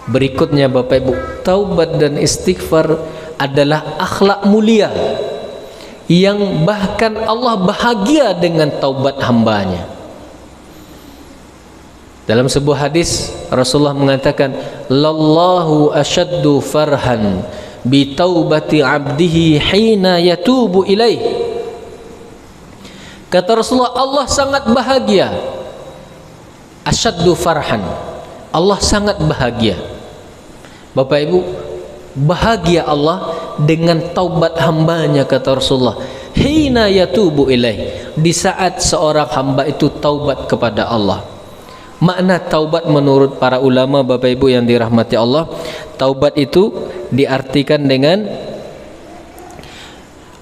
Berikutnya Bapak Ibu, taubat dan istighfar adalah akhlak mulia yang bahkan Allah bahagia dengan taubat hambanya. Dalam sebuah hadis Rasulullah mengatakan, lallahu asyaddu farhan bi taubati abdihi hina yatubu ilaih. Kata Rasulullah, Allah sangat bahagia. Asyaddu farhan, Allah sangat bahagia. Bapak Ibu, bahagia Allah dengan taubat hambanya, kata Rasulullah, hina yatubu ilaih, di saat seorang hamba itu taubat kepada Allah. Makna taubat menurut para ulama Bapak Ibu yang dirahmati Allah, taubat itu diartikan dengan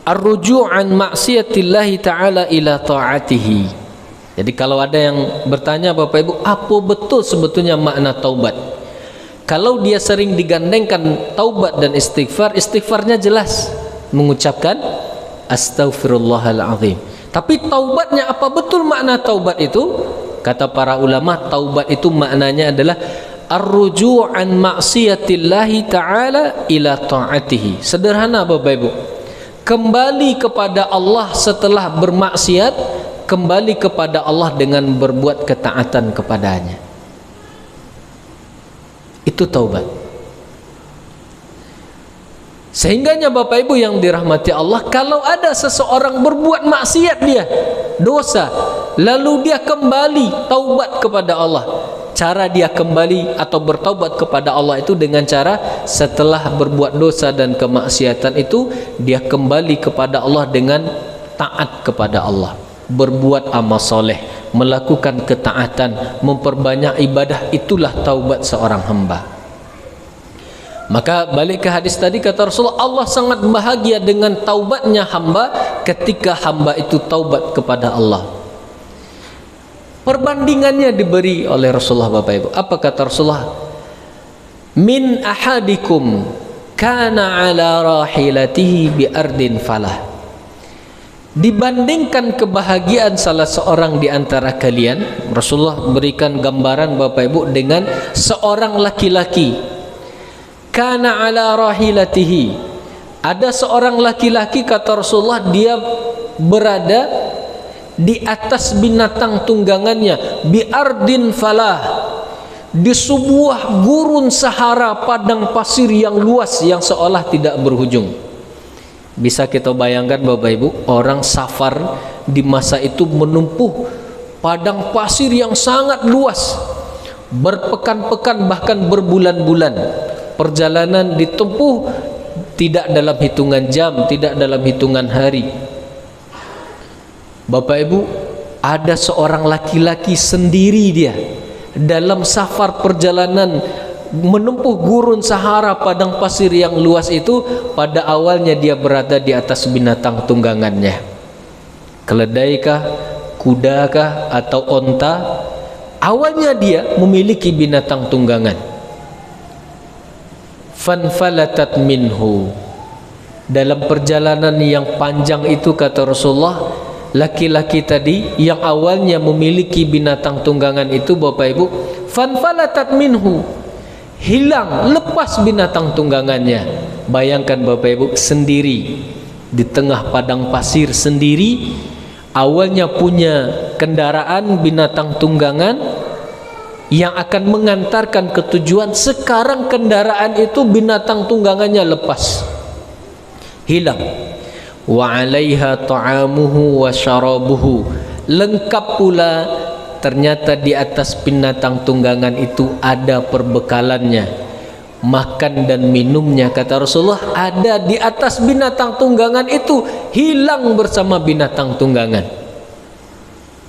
ar-ruju' an maksiatillahi ta'ala ila ta'atihi. Jadi kalau ada yang bertanya Bapak Ibu, apa betul sebetulnya makna taubat? Kalau dia sering digandengkan taubat dan istighfar, istighfarnya jelas mengucapkan astaghfirullahaladzim. Tapi taubatnya apa betul makna taubat itu? Kata para ulama, taubat itu maknanya adalah ar-ruju' an maksiyatillahi ta'ala ila ta'atihi. Sederhana Bapak Ibu, kembali kepada Allah setelah bermaksiat, kembali kepada Allah dengan berbuat ketaatan kepadanya. Itu taubat. Sehingganya Bapak Ibu yang dirahmati Allah, kalau ada seseorang berbuat maksiat, dia dosa, lalu dia kembali taubat kepada Allah. Cara dia kembali atau bertaubat kepada Allah itu dengan cara setelah berbuat dosa dan kemaksiatan itu, dia kembali kepada Allah dengan taat kepada Allah, berbuat amal soleh, melakukan ketaatan, memperbanyak ibadah. Itulah taubat seorang hamba. Maka balik ke hadis tadi, kata Rasulullah, Allah sangat bahagia dengan taubatnya hamba ketika hamba itu taubat kepada Allah. Perbandingannya diberi oleh Rasulullah Bapak Ibu. Apa kata Rasulullah? Min ahadikum kana ala rahilatihi bi ardin falah. Dibandingkan kebahagiaan salah seorang di antara kalian, Rasulullah berikan gambaran Bapak Ibu dengan seorang laki-laki. Kana ala rahilatihi, ada seorang laki-laki, kata Rasulullah, dia berada di atas binatang tunggangannya, bi ardin falah, di sebuah gurun sahara, padang pasir yang luas yang seolah tidak berhujung. Bisa kita bayangkan Bapak Ibu, orang safar di masa itu menempuh padang pasir yang sangat luas, berpekan-pekan bahkan berbulan-bulan. Perjalanan ditempuh tidak dalam hitungan jam, tidak dalam hitungan hari. Bapak Ibu, ada seorang laki-laki sendiri, dia dalam safar perjalanan menempuh gurun Sahara, padang pasir yang luas itu. Pada awalnya dia berada di atas binatang tunggangannya, keledaikah, kudakah, atau onta. Awalnya dia memiliki binatang tunggangan. Fanfalatat minhu, dalam perjalanan yang panjang itu, kata Rasulullah, laki-laki tadi yang awalnya memiliki binatang tunggangan itu, Bapak Ibu, fanfalatat minhu, hilang, lepas binatang tunggangannya. Bayangkan Bapak Ibu, sendiri di tengah padang pasir sendiri, awalnya punya kendaraan binatang tunggangan yang akan mengantarkan ke tujuan. Sekarang kendaraan itu binatang tunggangannya lepas, hilang. Wa 'alaiha ta'amuhu wa syarabuhu, lengkap pula ternyata di atas binatang tunggangan itu ada perbekalannya, makan dan minumnya, kata Rasulullah, ada di atas binatang tunggangan itu, hilang bersama binatang tunggangan.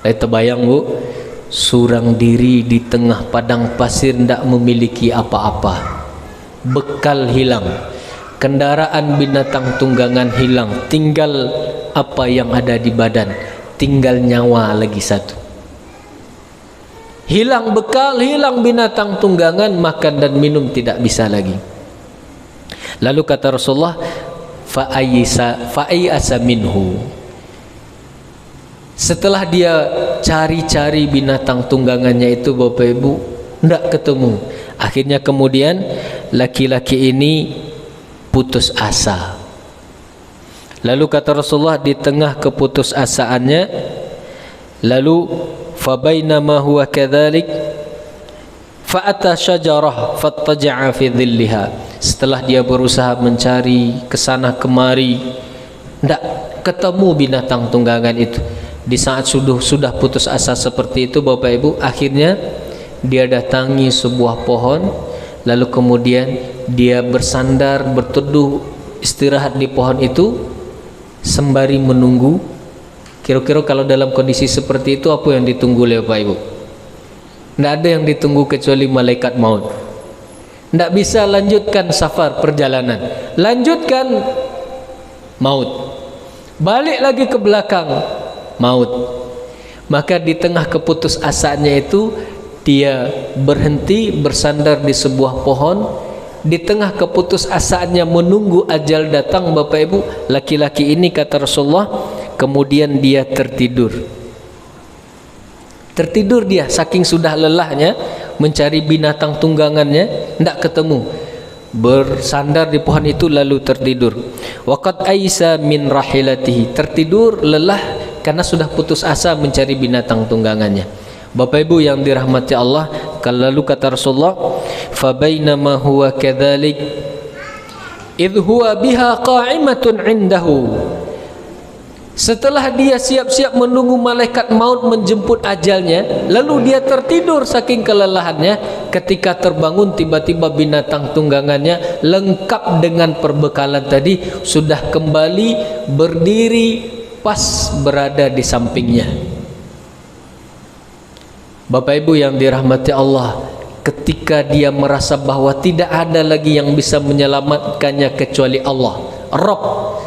Terbayang Bu, surang diri di tengah padang pasir, tidak memiliki apa-apa, bekal hilang, kendaraan binatang tunggangan hilang, tinggal apa yang ada di badan, tinggal nyawa lagi satu. Hilang bekal, hilang binatang tunggangan, makan dan minum tidak bisa lagi. Lalu kata Rasulullah, fa'ayasa minhu, setelah dia cari-cari binatang tunggangannya itu, Bapak Ibu, tidak ketemu. Akhirnya kemudian laki-laki ini putus asa. Lalu kata Rasulullah, di tengah keputusasaannya, lalu fabainama huwa kadzalik fa'ata syajarah fattaja'a fi dhilliha. Setelah dia berusaha mencari kesana kemari, tidak ketemu binatang tunggangan itu. Di saat sudah putus asa seperti itu, Bapak Ibu, akhirnya dia datangi sebuah pohon, lalu kemudian dia bersandar, berteduh, istirahat di pohon itu sembari menunggu. Kira-kira kalau dalam kondisi seperti itu apa yang ditunggu oleh Bapak Ibu? Tidak ada yang ditunggu kecuali malaikat maut. Tidak bisa lanjutkan safar perjalanan, lanjutkan maut, balik lagi ke belakang maut. Maka di tengah keputusasaannya itu dia berhenti bersandar di sebuah pohon. Di tengah keputusasaannya menunggu ajal datang, Bapak Ibu, laki-laki ini kata Rasulullah, kemudian dia tertidur. Tertidur dia saking sudah lelahnya mencari binatang tunggangannya, tidak ketemu. Bersandar di pohon itu lalu tertidur. Waqad aisa min rahilatihi, tertidur lelah karena sudah putus asa mencari binatang tunggangannya. Bapak Ibu yang dirahmati Allah, lalu kata Rasulullah, fabainama huwa kadzalik idh huwa biha qa'imatun indahu. Setelah dia siap-siap menunggu malaikat maut menjemput ajalnya, lalu dia tertidur saking kelelahannya. Ketika terbangun, tiba-tiba binatang tunggangannya lengkap dengan perbekalan tadi sudah kembali berdiri pas berada di sampingnya. Bapak Ibu yang dirahmati Allah, ketika dia merasa bahwa tidak ada lagi yang bisa menyelamatkannya kecuali Allah, Rabb,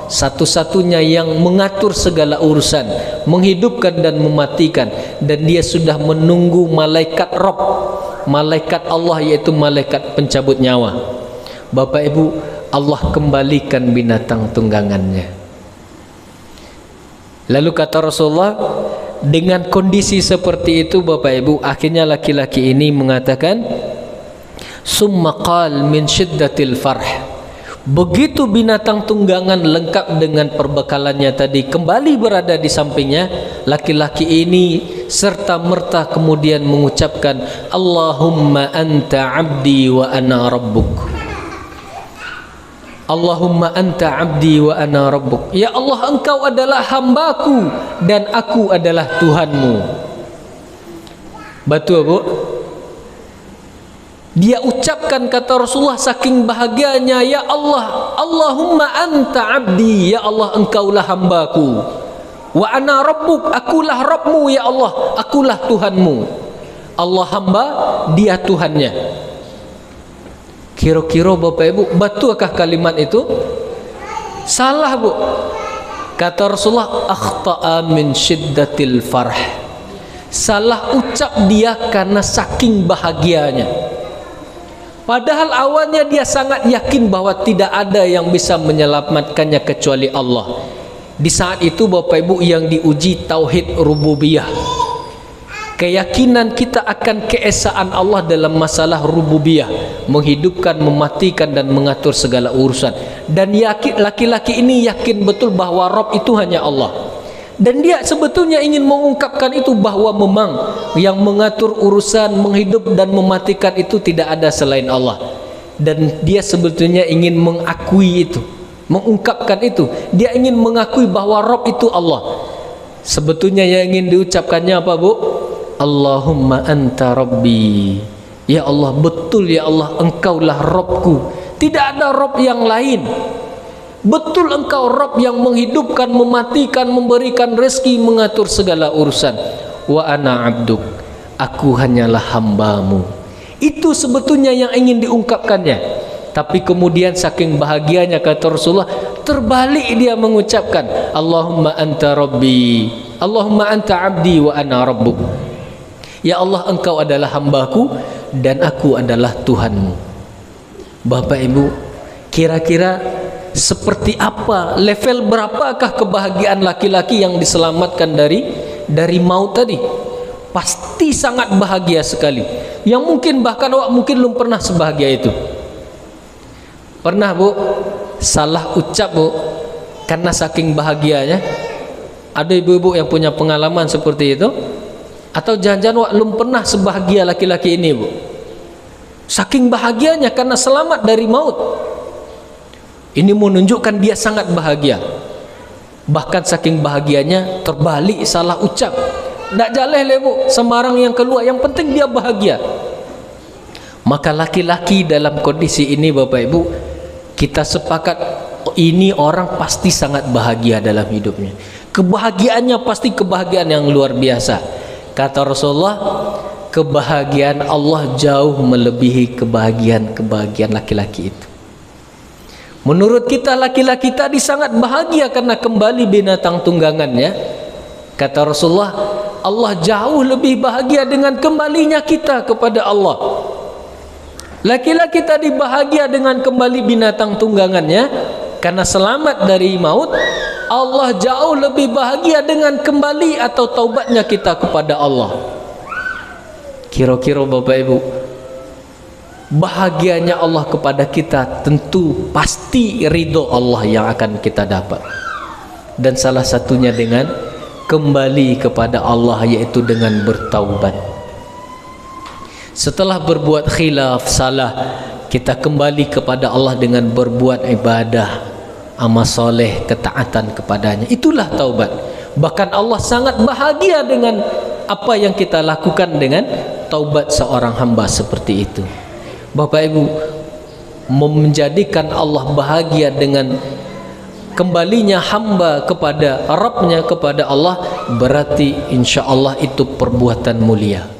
satu-satunya yang mengatur segala urusan, menghidupkan dan mematikan, dan dia sudah menunggu malaikat Rabb, malaikat Allah, yaitu malaikat pencabut nyawa. Bapak Ibu, Allah kembalikan binatang tunggangannya. Lalu kata Rasulullah, dengan kondisi seperti itu Bapak Ibu, akhirnya laki-laki ini mengatakan, summa qal min syiddatil farh. Begitu binatang tunggangan lengkap dengan perbekalannya tadi kembali berada di sampingnya, laki-laki ini serta merta kemudian mengucapkan, Allahumma anta abdi wa ana rabbuk. Allahumma anta abdi wa ana rabbuk. Ya Allah, engkau adalah hambaku dan aku adalah Tuhanmu. Betul, Bu? Dia ucapkan, kata Rasulullah, saking bahagianya, ya Allah, Allahumma anta abdi, ya Allah, engkaulah hambaku, wa ana rabbuk, akulah Rabbmu, ya Allah, akulah Tuhanmu. Allah hamba, dia Tuhannya. Kira-kira Bapak Ibu, betulkah kalimat itu? Salah, Bu. Kata Rasulullah, akhta'a min syiddatil farh. Salah ucap dia karena saking bahagianya. Padahal awalnya dia sangat yakin bahwa tidak ada yang bisa menyelamatkannya kecuali Allah. Di saat itu Bapak Ibu yang diuji tauhid rububiyah, keyakinan kita akan keesaan Allah dalam masalah rububiyah, menghidupkan, mematikan dan mengatur segala urusan. Dan laki-laki ini yakin betul bahwa Rabb itu hanya Allah. Dan dia sebetulnya ingin mengungkapkan itu, bahwa memang yang mengatur urusan, menghidup dan mematikan itu tidak ada selain Allah. Dan dia sebetulnya ingin mengakui itu, mengungkapkan itu. Dia ingin mengakui bahwa Rabb itu Allah. Sebetulnya yang ingin diucapkannya apa, Bu? Allahumma anta rabbi. Ya Allah, betul ya Allah, engkaulah Rabbku. Tidak ada Rabb yang lain. Betul engkau Rabb yang menghidupkan, mematikan, memberikan rezeki, mengatur segala urusan. Wa ana abduk, aku hanyalah hambamu. Itu sebetulnya yang ingin diungkapkannya. Tapi kemudian saking bahagianya, kata Rasulullah, terbalik dia mengucapkan, Allahumma anta rabbi, Allahumma anta abdi wa ana rabbuk. Ya Allah, engkau adalah hambaku dan aku adalah Tuhanmu. Bapak Ibu, kira-kira seperti apa, level berapakah kebahagiaan laki-laki yang diselamatkan dari maut tadi? pasti sangat bahagia sekali. Yang mungkin bahkan awak mungkin belum pernah sebahagia itu. Pernah bu salah ucap bu karena saking bahagianya? Ada ibu-ibu yang punya pengalaman seperti itu? Atau jangan-jangan awak belum pernah sebahagia laki-laki ini bu? Saking bahagianya karena selamat dari maut. Ini menunjukkan dia sangat bahagia. Bahkan saking bahagianya terbalik salah ucap. Tak jaleh lebu sembarang yang keluar, yang penting dia bahagia. Maka laki-laki dalam kondisi ini Bapak Ibu, kita sepakat ini orang pasti sangat bahagia dalam hidupnya. Kebahagiaannya pasti kebahagiaan yang luar biasa. Kata Rasulullah, kebahagiaan Allah jauh melebihi kebahagiaan laki-laki itu. Menurut kita laki-laki tadi sangat bahagia karena kembali binatang tunggangannya. Kata Rasulullah, Allah jauh lebih bahagia dengan kembalinya kita kepada Allah. Laki-laki tadi bahagia dengan kembali binatang tunggangannya karena selamat dari maut. Allah jauh lebih bahagia dengan kembali atau taubatnya kita kepada Allah. Kira-kira Bapak Ibu, bahagianya Allah kepada kita tentu pasti ridho Allah yang akan kita dapat. Dan salah satunya dengan kembali kepada Allah, yaitu dengan bertaubat. Setelah berbuat khilaf, salah, kita kembali kepada Allah dengan berbuat ibadah, amal soleh, ketaatan kepadanya. Itulah taubat. Bahkan Allah sangat bahagia dengan apa yang kita lakukan dengan taubat seorang hamba seperti itu. Bapak Ibu, menjadikan Allah bahagia dengan kembalinya hamba kepada Rabbnya, kepada Allah, berarti insya Allah itu perbuatan mulia.